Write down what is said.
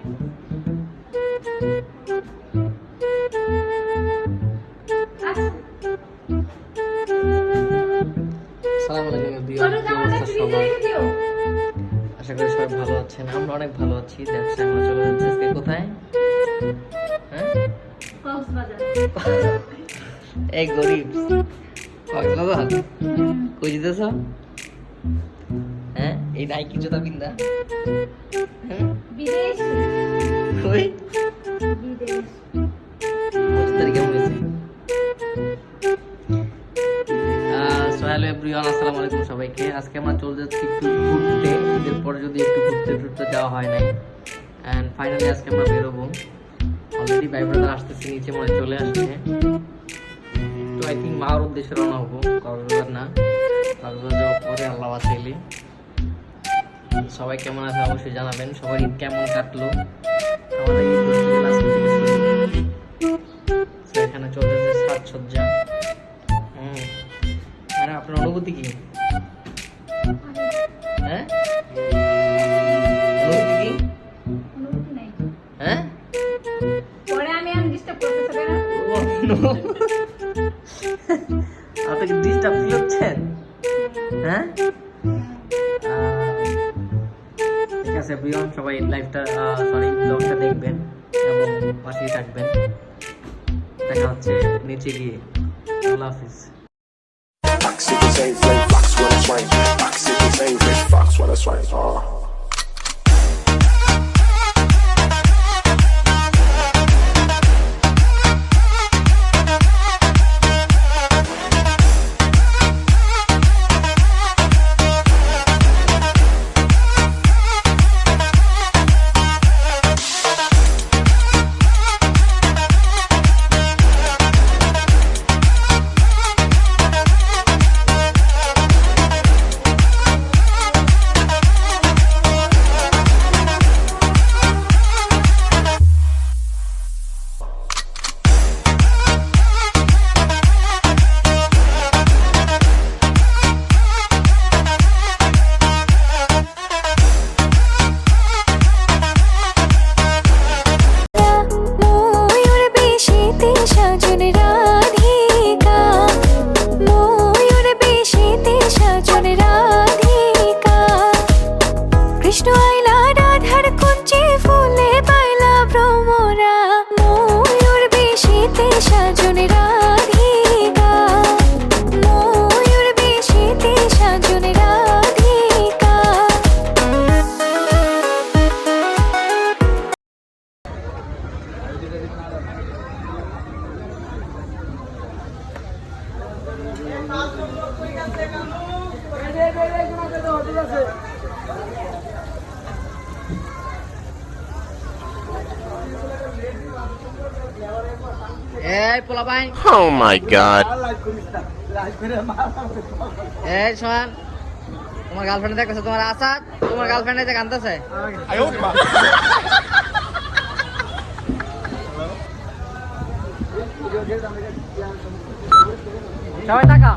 আশা করি সবাই ভালো আছেন, আমরা অনেক ভালো আছি। আমরা চলে যাচ্ছি আজকে কোথায়? এই গরিব কক্সবাজার কই যেতেছ? হ্যাঁ, এই নাইকি জুতা পিন্দা বিদেশ কই বিদেশ কেমন হয়েছে? হ্যালো এভরিওয়ান, আসসালামু আলাইকুম সবাইকে। আজকে আমরা চলে যাচ্ছি একটু ঘুরতে। ঈদের পরে যদি একটু ঘুরতে যাওয়া হয় নাই, অ্যান্ড ফাইনালি আজকে আমরা বেরোবো। অলরেডি ভাই ব্রাদার আসতেছে, নিচে মনে চলে আসছে। তো আই থিঙ্ক মার উদ্দেশ্যে রওনা হবো, কক্সবাজার না। কক্সবাজার যাওয়ার পরে আল্লাহ বাঁচাইলে। সবাই কেমন আছে অবশ্যই জানাবেন। সবার ঈদ কেমন কাটলো? আমাদের ঈদ এখানে চলতেছে সাজসজ্জা। আপনার অনুভূতি কি? হ্যাঁ, অনুভূতি কি? অনুভূতি নাই। হ্যাঁ, পরে আমি ডিস্টার্ব করতেছ কেন? আপনি কি ডিস্টার্ব ফিল হচ্ছেন? হ্যাঁ, ঠিক আছে প্রিয়ন, সবাই লাইভটা ব্লগটা দেখবেন এবং পাশেই থাকবেন। দেখা হচ্ছে নিচে গিয়ে। আল্লাহ হাফিজ। Fox City favorite, Fox when I swing. Fox City favorite, Fox when I swing. Oh my god. এই শোন, তোমার গার্লফ্রেন্ড দেখতেছে, তোমার আসাদ, তোমার গার্লফ্রেন্ড এসে কাঁদতেছে। সবাই টাকা